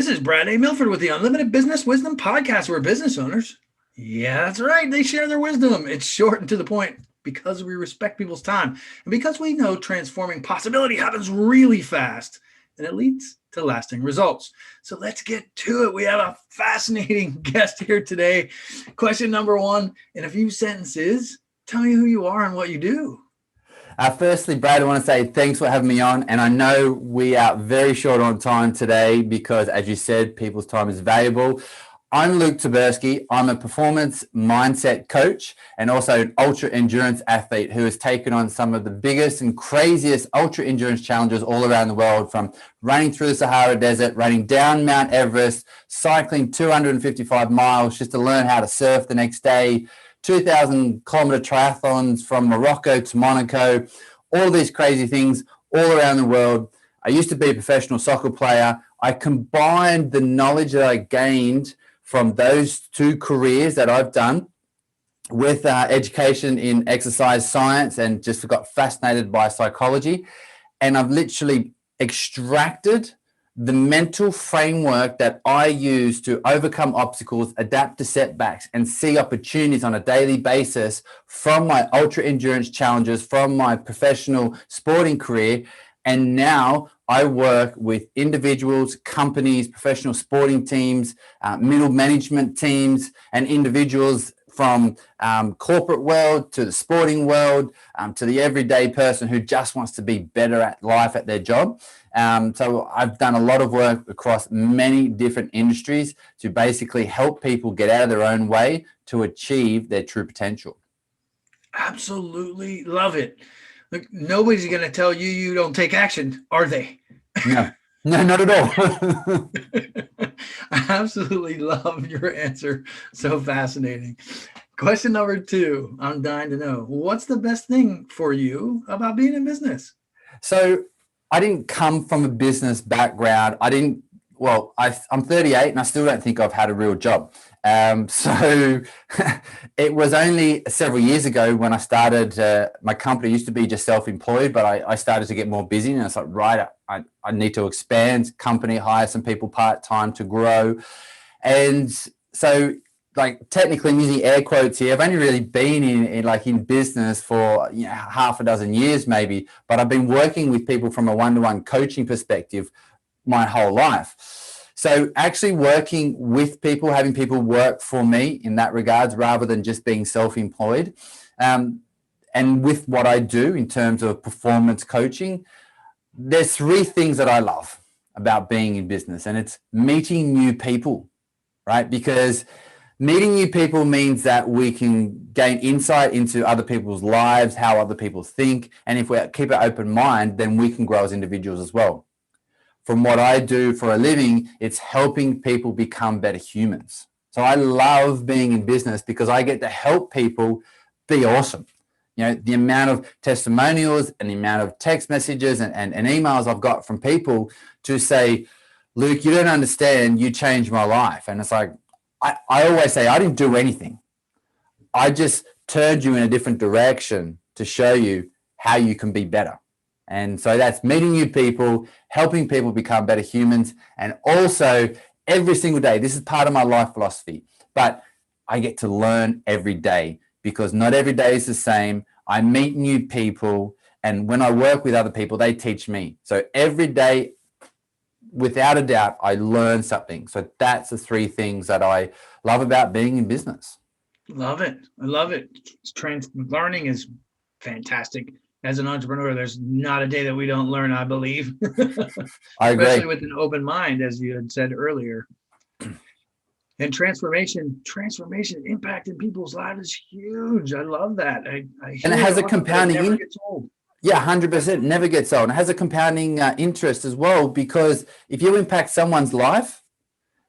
This is Brad A. Milford with the Unlimited Business Wisdom Podcast, where business owners, yeah, that's right, they share their wisdom. It's short and to the point because we respect people's time and because we know transforming possibility happens really fast and it leads to lasting results. So let's get to it. We have a fascinating guest here today. Question number one, in a few sentences, tell me who you are and what you do. Firstly, Brad, I want to say thanks for having me on. And I know we are very short on time today because, as you said, people's time is valuable. I'm Luke Tyburski. I'm a performance mindset coach and also an ultra endurance athlete who has taken on some of the biggest and craziest ultra endurance challenges all around the world, from running through the Sahara Desert, running down Mt Everest, cycling 255 miles just to learn how to surf the next day, 2,000 kilometer triathlons from Morocco to Monaco, all these crazy things all around the world. I used to be a professional soccer player. I combined the knowledge that I gained from those two careers that I've done with education in exercise science and just got fascinated by psychology. And I've literally extracted the mental framework that I use to overcome obstacles, adapt to setbacks, and see opportunities on a daily basis from my ultra endurance challenges, from my professional sporting career. And now I work with individuals, companies, professional sporting teams, middle management teams, and individuals from corporate world to the sporting world, to the everyday person who just wants to be better at life, at their job. So I've done a lot of work across many different industries to basically help people get out of their own way to achieve their true potential. Absolutely love it. Look, nobody's going to tell you you don't take action, are they? No, not at all. I absolutely love your answer. So fascinating. Question number two, I'm dying to know. What's the best thing for you about being in business? So I didn't come from a business background. I'm 38 and I still don't think I've had a real job. So it was only several years ago when I started, my company used to be just self-employed, but I started to get more busy and I was like, right, I need to expand company, hire some people part-time to grow. And so, like, technically I'm using air quotes here. I've only really been in business for half a dozen years maybe, but I've been working with people from a one-to-one coaching perspective my whole life. So actually working with people, having people work for me in that regards, rather than just being self-employed. And with what I do in terms of performance coaching, there's three things that I love about being in business, and it's meeting new people, right? Because meeting new people means that we can gain insight into other people's lives, how other people think. And if we keep an open mind, then we can grow as individuals as well. From what I do for a living, it's helping people become better humans. So I love being in business because I get to help people be awesome. The amount of testimonials and the amount of text messages and emails I've got from people to say, Luke, you don't understand, you changed my life. And it's like, I always say, I didn't do anything. I just turned you in a different direction to show you how you can be better. And so that's meeting new people, helping people become better humans. And also every single day, this is part of my life philosophy, but I get to learn every day because not every day is the same. I meet new people, and when I work with other people, they teach me. So every day, without a doubt, I learn something. So that's the three things that I love about being in business. Love it. I love it. Learning is fantastic. As an entrepreneur, there's not a day that we don't learn, I believe. I agree. Especially with an open mind, as you had said earlier. And transformation impact in people's lives is huge. I love that. And it has a compounding never gets old. Yeah, 100%. Never gets old. It has a compounding interest as well, because if you impact someone's life,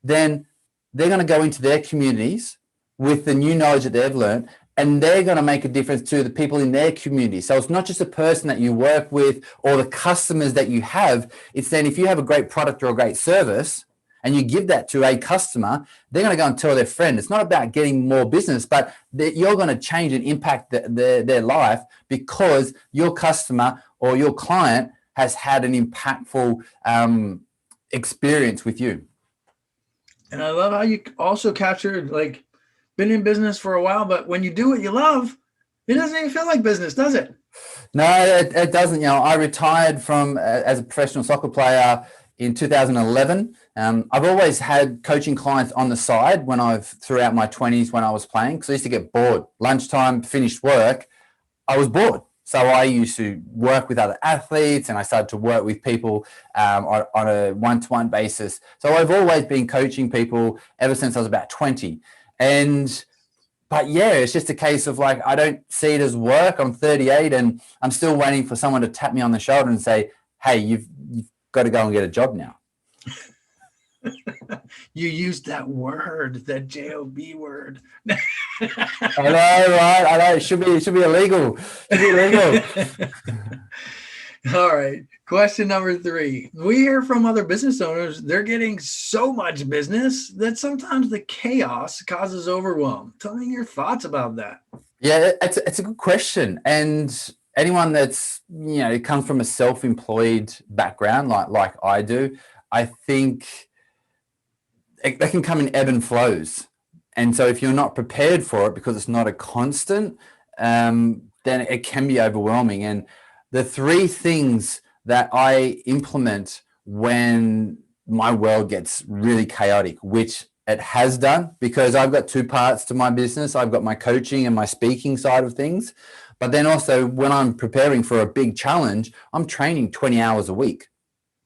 then they're going to go into their communities with the new knowledge that they've learned, and they're going to make a difference to the people in their community. So it's not just a person that you work with or the customers that you have. It's then if you have a great product or a great service and you give that to a customer, they're going to go and tell their friend. It's not about getting more business, but you're going to change and impact their life because your customer or your client has had an impactful experience with you. And I love how you also captured, like, been in business for a while, but when you do what you love, it doesn't even feel like business, does it? No, it doesn't. I retired from as a professional soccer player in 2011. I've always had coaching clients on the side throughout my 20s when I was playing, because I used to get bored. Lunchtime, finished work, I was bored. So I used to work with other athletes, and I started to work with people on a one-to-one basis. So I've always been coaching people ever since I was about 20. But yeah, it's just a case of, like, I don't see it as work. I'm 38 and I'm still waiting for someone to tap me on the shoulder and say, hey, you've got to go and get a job now. You used that word, that JOB word. I know, right? I know. It should be illegal. It should be illegal. All right. Question number 3. We hear from other business owners, they're getting so much business that sometimes the chaos causes overwhelm. Tell me your thoughts about that. Yeah, it's a good question. And anyone that's, comes from a self-employed background like I do, I think they can come in ebb and flows. And so if you're not prepared for it, because it's not a constant, then it can be overwhelming. And the 3 things that I implement when my world gets really chaotic, which it has done, because I've got 2 parts to my business. I've got my coaching and my speaking side of things. But then also, when I'm preparing for a big challenge, I'm training 20 hours a week.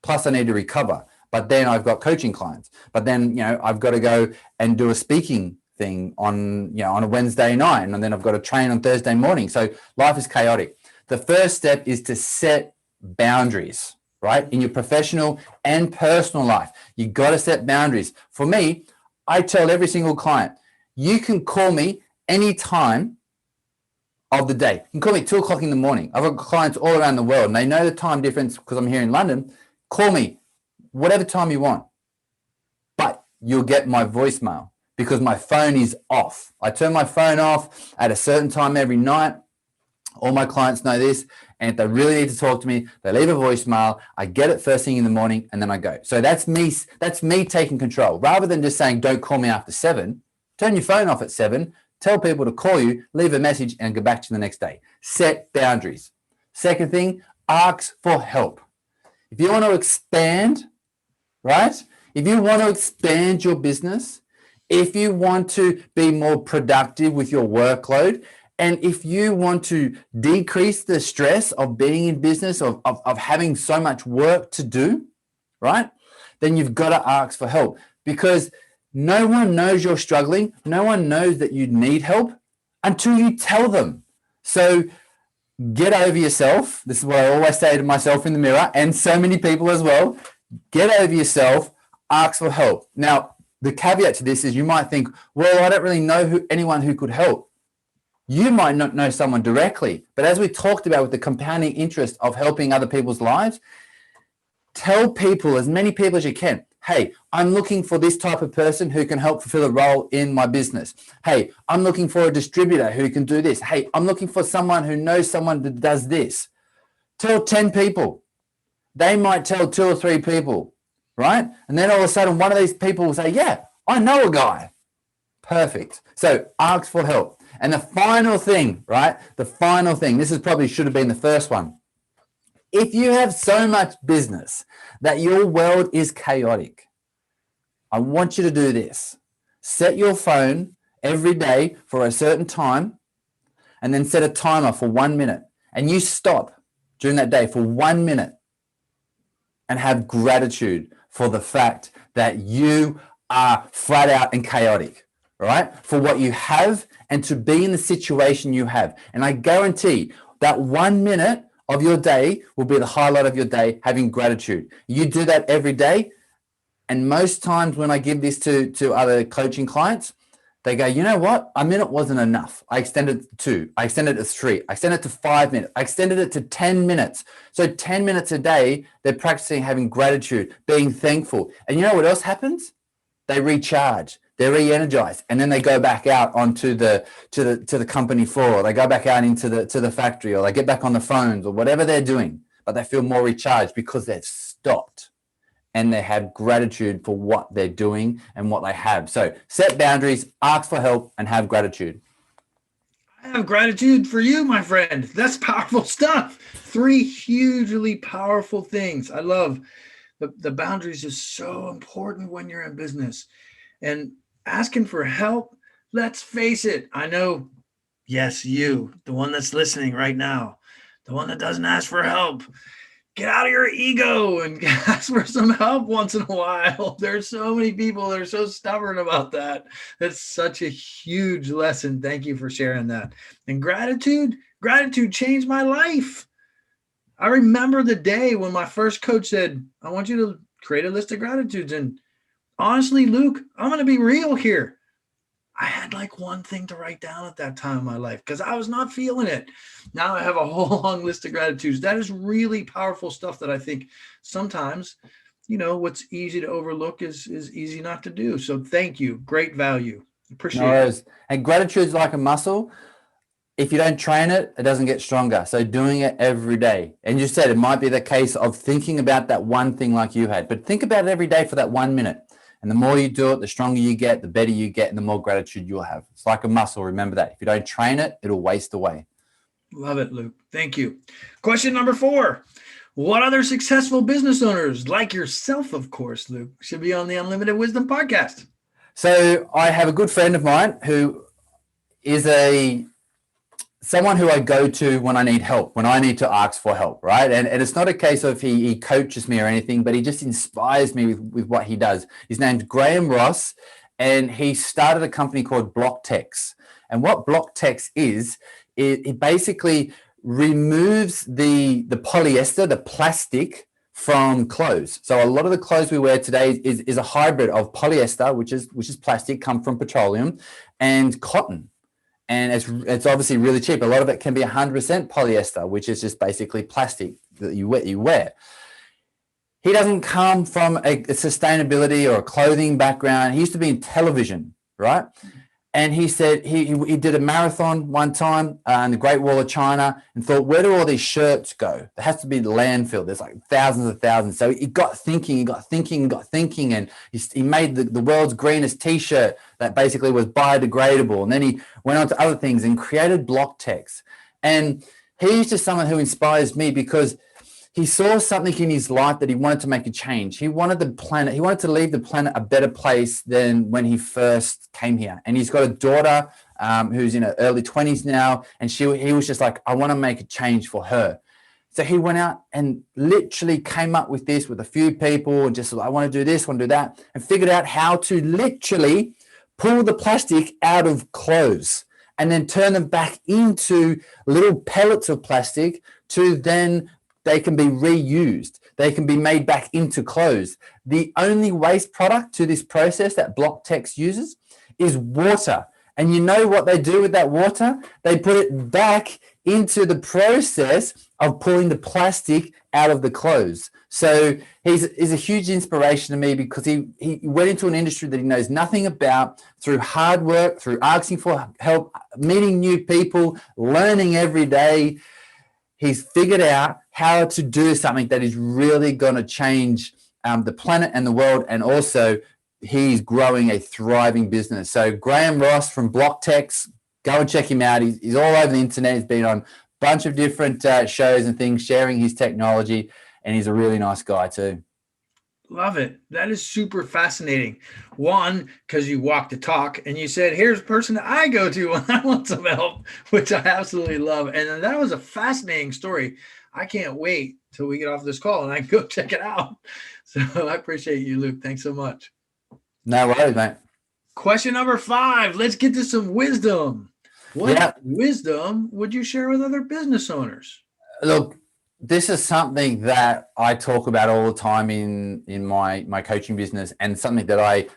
Plus I need to recover. But then I've got coaching clients. But then, I've got to go and do a speaking thing on a Wednesday night. And then I've got to train on Thursday morning. So life is chaotic. The first step is to set boundaries, right? In your professional and personal life, you got to set boundaries. For me, I tell every single client, you can call me any time of the day. You can call me 2 o'clock in the morning. I've got clients all around the world, and they know the time difference because I'm here in London. Call me whatever time you want, but you'll get my voicemail because my phone is off. I turn my phone off at a certain time every night. All my clients know this. And if they really need to talk to me, they leave a voicemail. I get it first thing in the morning, and then I go. So that's me taking control. Rather than just saying, don't call me after 7, turn your phone off at 7, tell people to call you, leave a message, and go back to the next day. Set boundaries. Second thing, ask for help. If you want to expand, right? If you want to expand your business, if you want to be more productive with your workload, and if you want to decrease the stress of being in business, of having so much work to do, right? Then you've got to ask for help, because no one knows you're struggling. No one knows that you need help until you tell them. So get over yourself. This is what I always say to myself in the mirror, and so many people as well. Get over yourself, ask for help. Now, the caveat to this is you might think, well, I don't really know anyone who could help. You might not know someone directly, but as we talked about with the compounding interest of helping other people's lives, tell people, as many people as you can, hey, I'm looking for this type of person who can help fulfill a role in my business. Hey, I'm looking for a distributor who can do this. Hey, I'm looking for someone who knows someone that does this. Tell 10 people. They might tell 2 or 3 people, right? And then all of a sudden, one of these people will say, yeah, I know a guy. Perfect. So ask for help. And the final thing, right? The final thing, this is probably should have been the first one. If you have so much business that your world is chaotic, I want you to do this. Set your phone every day for a certain time, and then set a timer for 1 minute. And you stop during that day for 1 minute and have gratitude for the fact that you are flat out and chaotic, right? For what you have and to be in the situation you have. And I guarantee that 1 minute of your day will be the highlight of your day, having gratitude. You do that every day. And most times when I give this to other coaching clients, they go, you know what? A minute wasn't enough. I extended it to 2. I extended it to 3. I extended it to 5 minutes. I extended it to 10 minutes. So 10 minutes a day, they're practicing having gratitude, being thankful. And you know what else happens? They recharge. They're re-energized, and then they go back out onto the company floor, or they go back out into the factory, or they get back on the phones, or whatever they're doing. But they feel more recharged because they've stopped and they have gratitude for what they're doing and what they have. So set boundaries, ask for help, and have gratitude. I have gratitude for you, my friend. That's powerful stuff. 3 hugely powerful things. I love the boundaries is so important when you're in business. And asking for help, let's face it. I know, yes, you, the one that's listening right now, the one that doesn't ask for help. Get out of your ego and ask for some help once in a while. There's so many people that are so stubborn about that. That's such a huge lesson. Thank you for sharing that. And gratitude changed my life. I remember the day when my first coach said, I want you to create a list of gratitudes. And honestly, Luke, I'm going to be real here. I had like one thing to write down at that time in my life because I was not feeling it. Now I have a whole long list of gratitudes. That is really powerful stuff that I think sometimes, what's easy to overlook is easy not to do. So thank you. Great value. Appreciate it. And gratitude is like a muscle. If you don't train it, it doesn't get stronger. So doing it every day. And you said it might be the case of thinking about that one thing like you had, but think about it every day for that 1 minute. And the more you do it, the stronger you get, the better you get, and the more gratitude you'll have. It's like a muscle. Remember that. If you don't train it, it'll waste away. Love it, Luke. Thank you. Question number 4. What other successful business owners, like yourself, of course, Luke, should be on the Unlimited Wisdom podcast? So I have a good friend of mine who is someone who I go to when I need help, when I need to ask for help, right? And it's not a case of he coaches me or anything, but he just inspires me with what he does. His name's Graham Ross, and he started a company called Blocktex. And what Blocktex is, it basically removes the polyester, the plastic from clothes. So a lot of the clothes we wear today is a hybrid of polyester, which is plastic, come from petroleum, and cotton. And it's obviously really cheap. A lot of it can be 100% polyester, which is just basically plastic that you wear. He doesn't come from a sustainability or a clothing background. He used to be in television, right? And he said he did a marathon one time in the Great Wall of China and thought, where do all these shirts go? There has to be landfill. There's like thousands of thousands. So he got thinking, and he made the world's greenest T-shirt that basically was biodegradable. And then he went on to other things and created Blocktex. And he's just someone who inspires me because he saw something in his life that he wanted to make a change. He wanted to leave the planet a better place than when he first came here. And he's got a daughter who's in her early 20s now. And he was just like, I want to make a change for her. So he went out and literally came up with this with a few people and just like, I want to do this, want to do that, and figured out how to literally pull the plastic out of clothes and then turn them back into little pellets of plastic to then they can be reused. They can be made back into clothes. The only waste product to this process that Blocktex uses is water. And you know what they do with that water? They put it back into the process of pulling the plastic out of the clothes. So he's a huge inspiration to me because he went into an industry that he knows nothing about through hard work, through asking for help, meeting new people, learning every day. He's figured out how to do something that is really going to change the planet and the world. And also he's growing a thriving business. So Graham Ross from Blocktex, go and check him out. He's all over the internet. He's been on a bunch of different shows and things, sharing his technology. And he's a really nice guy too. Love it. That is super fascinating. One, because you walk the talk and you said, here's a person that I go to when I want some help, which I absolutely love. And that was a fascinating story. I can't wait till we get off this call and I can go check it out. So I appreciate you, Luke. Thanks so much. No worries, mate. Question number 5. Let's get to some wisdom. What wisdom would you share with other business owners? Look, this is something that I talk about all the time in my coaching business, and something that I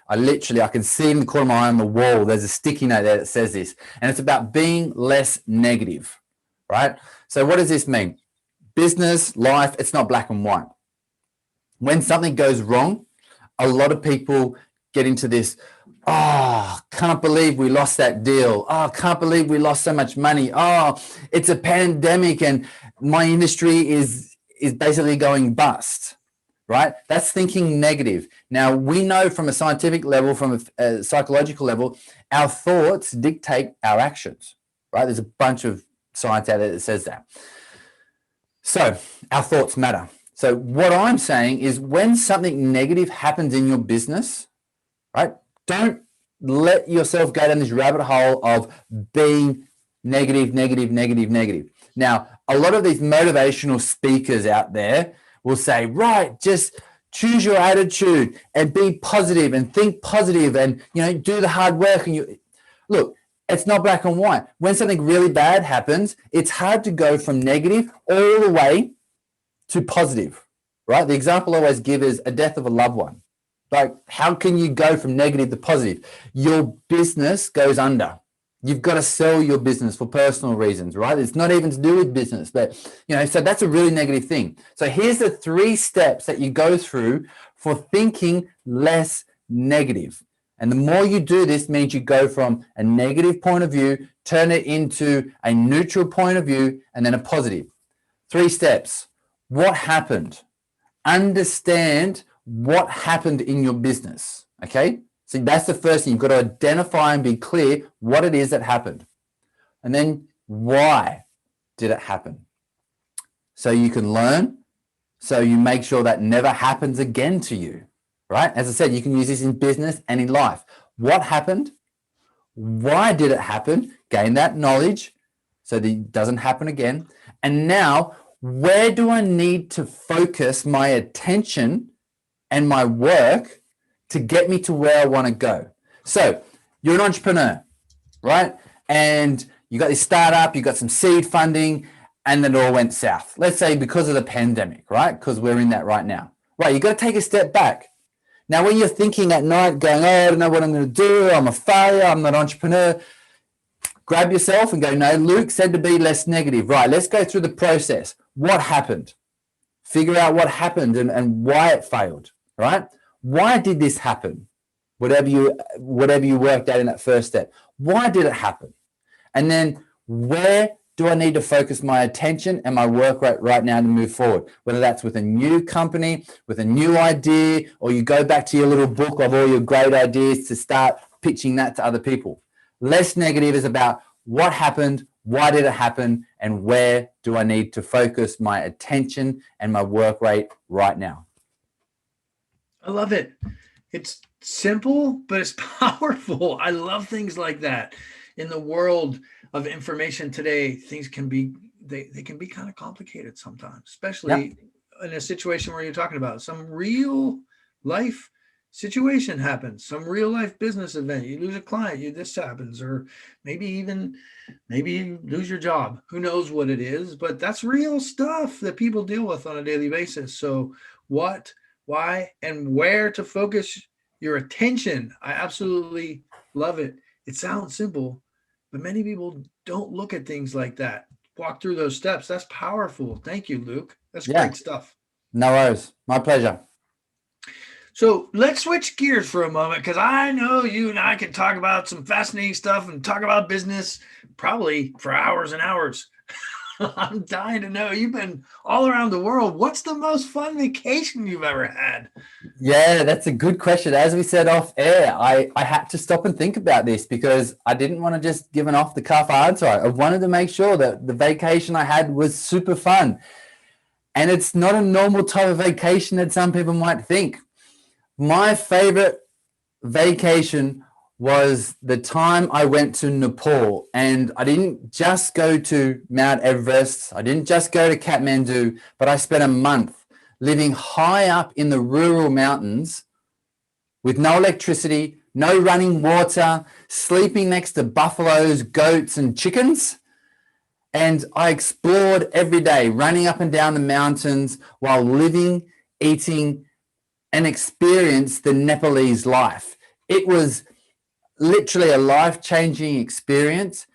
can see in the corner of my eye on the wall. There's a sticky note there that says this, and it's about being less negative, right? So what does this mean? Business, life, it's not black and white. When something goes wrong, a lot of people get into this, oh, can't believe we lost that deal. Oh, can't believe we lost so much money. Oh, it's a pandemic and my industry is basically going bust, right? That's thinking negative. Now, we know from a scientific level, from a psychological level, our thoughts dictate our actions, right? There's a bunch of science out there that says that. So our thoughts matter. So what I'm saying is when something negative happens in your business, right? Don't let yourself go down this rabbit hole of being negative, negative, negative, negative. Now, a lot of these motivational speakers out there will say, right, just choose your attitude and be positive and think positive and, do the hard work. And look, it's not black and white. When something really bad happens, it's hard to go from negative all the way to positive, right? The example I always give is a death of a loved one. Like, how can you go from negative to positive? Your business goes under. You've got to sell your business for personal reasons, right? It's not even to do with business, but, so that's a really negative thing. So here's the 3 steps that you go through for thinking less negative. And the more you do this means you go from a negative point of view, turn it into a neutral point of view, and then a positive. 3 steps. What happened? Understand what happened in your business, okay? So that's the first thing. You've got to identify and be clear what it is that happened. And then why did it happen? So you can learn, so you make sure that never happens again to you, right? As I said, you can use this in business and in life. What happened? Why did it happen? Gain that knowledge so that it doesn't happen again. And now, where do I need to focus my attention and my work to get me to where I want to go? So you're an entrepreneur, right? And you got this startup, you got some seed funding, and then it all went south. Let's say because of the pandemic, right? Because we're in that right now. Right, you got to take a step back. Now, when you're thinking at night going, I don't know what I'm going to do, I'm a failure, I'm not an entrepreneur, grab yourself and go, no, Luke said to be less negative. Right, let's go through the process. What happened? Figure out what happened and why it failed, right? Why did this happen? Whatever you worked out in that first step. Why did it happen? And then where do I need to focus my attention and my work right now to move forward? Whether that's with a new company, with a new idea, or you go back to your little book of all your great ideas to start pitching that to other people. Less negative is about what happened, why did it happen, and where do I need to focus my attention and my work rate right now? I love it. It's simple, but it's powerful. I love things like that. In the world of information today, things can be they can be kind of complicated sometimes, especially in a situation where you're talking about some real life situation happens, some real life business event. You lose a client, this happens, or maybe you lose your job. Who knows what it is, but that's real stuff that people deal with on a daily basis. So what, why, and where to focus your attention. I absolutely love it. It sounds simple, but many people don't look at things like that. Walk through those steps. That's powerful. Thank you, Luke. That's great stuff. No worries. My pleasure. So let's switch gears for a moment, because I know you and I can talk about some fascinating stuff and talk about business probably for hours and hours. I'm dying to know. You've been all around the world. What's the most fun vacation you've ever had? Yeah, that's a good question. As we said off air, I had to stop and think about this because I didn't want to just give an off the cuff answer. I wanted to make sure that the vacation I had was super fun. And it's not a normal type of vacation that some people might think. My favorite vacation was the time I went to Nepal, and I didn't just go to Mt Everest. I didn't just go to Kathmandu, but I spent a month living high up in the rural mountains with no electricity, no running water, sleeping next to buffaloes, goats, and chickens. And I explored every day, running up and down the mountains while living, eating, and experienced the Nepalese life. It was literally a life-changing experience,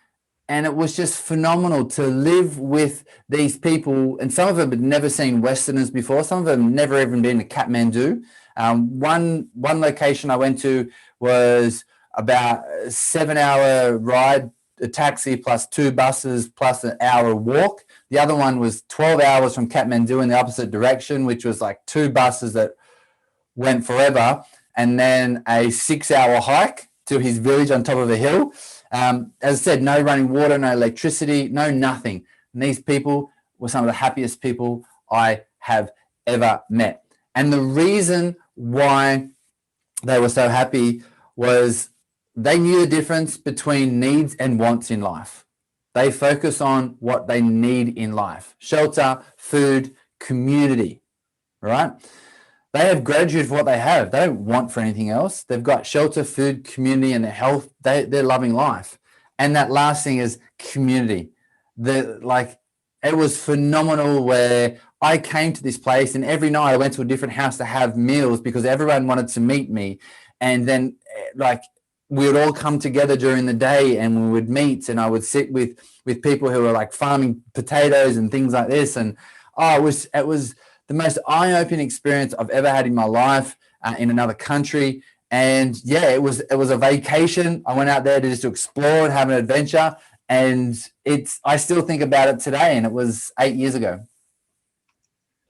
and it was just phenomenal to live with these people. And some of them had never seen Westerners before. Some of them never even been to Kathmandu. One location I went to was about a 7-hour ride, a taxi plus 2 buses plus an hour walk. The other one was 12 hours from Kathmandu in the opposite direction, which was like 2 buses that went forever, and then a 6-hour hike to his village on top of a hill. As I said, no running water, no electricity, no nothing. And these people were some of the happiest people I have ever met. And the reason why they were so happy was they knew the difference between needs and wants in life. They focus on what they need in life: shelter, food, community, right? They have gratitude for what they have. They don't want for anything else. They've got shelter, food, community, and their health. They're loving life. And that last thing is community. It was phenomenal where I came to this place and every night I went to a different house to have meals because everyone wanted to meet me. And then we would all come together during the day and we would meet, and I would sit with people who were like farming potatoes and things like this. And it was the most eye-opening experience I've ever had in my life in another country. And yeah, it was a vacation. I went out there to just explore and have an adventure. And I still think about it today, and it was 8 years ago.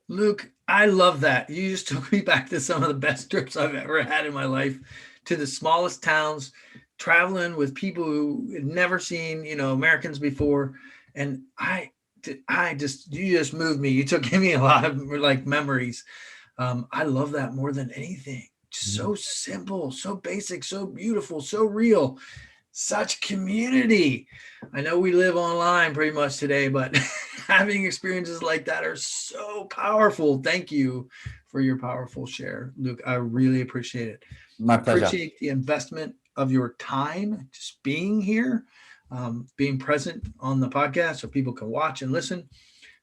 Luke, I love that. You just took me back to some of the best trips I've ever had in my life, to the smallest towns, traveling with people who had never seen, Americans before. And you just moved me. You gave me a lot of memories. I love that more than anything. Just so simple, so basic, so beautiful, so real, such community. I know we live online pretty much today, but having experiences like that are so powerful. Thank you for your powerful share, Luke. I really appreciate it. My pleasure. I appreciate the investment of your time, just being here, being present on the podcast so people can watch and listen.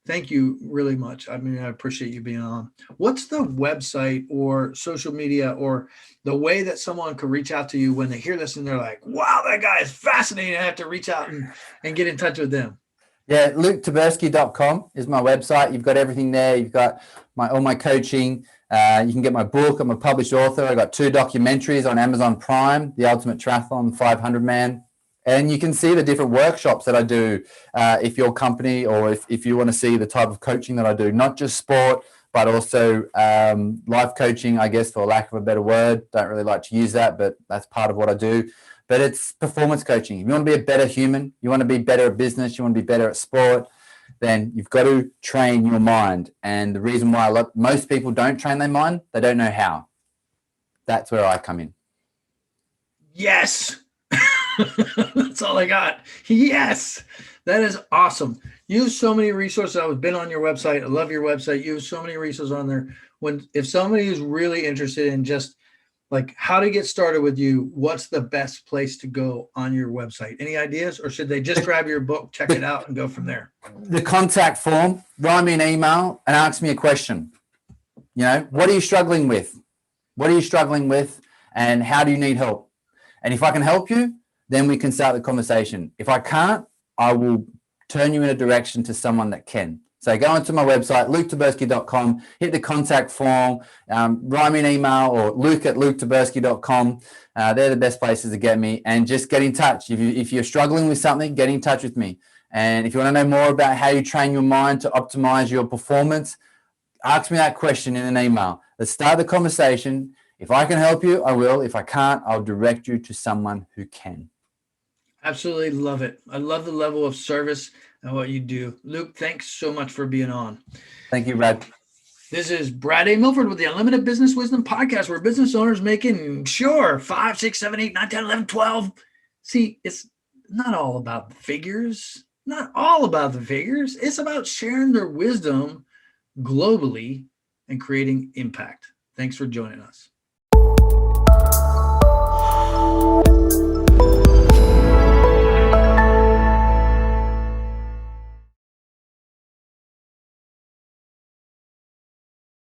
Thank you really much. I appreciate you being on. What's the website or social media or the way that someone could reach out to you when they hear this and they're like, wow, that guy is fascinating. I have to reach out and get in touch with them. Yeah, Tyburski.com is my website. You've got everything there. You've got all my coaching. You can get my book. I'm a published author. I got 2 documentaries on Amazon Prime, The Ultimate Triathlon, 500 Man. And you can see the different workshops that I do if your company or if you want to see the type of coaching that I do, not just sport, but also life coaching, I guess, for lack of a better word. Don't really like to use that, but that's part of what I do. But it's performance coaching. If you want to be a better human, you want to be better at business, you want to be better at sport, then you've got to train your mind. And the reason why most people don't train their mind, they don't know how. That's where I come in. Yes. That's all I got. Yes. That is awesome. You have so many resources. I've been on your website. I love your website. You have so many resources on there. If somebody is really interested in just how to get started with you, what's the best place to go on your website? Any ideas? Or should they just grab your book, check it out, and go from there? The contact form, write me an email and ask me a question. What are you struggling with? What are you struggling with? And how do you need help? And if I can help you, then we can start the conversation. If I can't, I will turn you in a direction to someone that can. So go onto my website, luketyburski.com, hit the contact form, write me an email, or luke@luketyburski.com. They're the best places to get me, and just get in touch. If you're struggling with something, get in touch with me. And if you want to know more about how you train your mind to optimize your performance, ask me that question in an email. Let's start the conversation. If I can help you, I will. If I can't, I'll direct you to someone who can. Absolutely love it. I love the level of service and what you do. Luke, thanks so much for being on. Thank you, Brad. This is Brad A. Milford with the Unlimited Business Wisdom Podcast, where business owners making 5, 6, 7, 8, 9, 10, 11, 12. See, it's not all about the figures. Not all about the figures. It's about sharing their wisdom globally and creating impact. Thanks for joining us.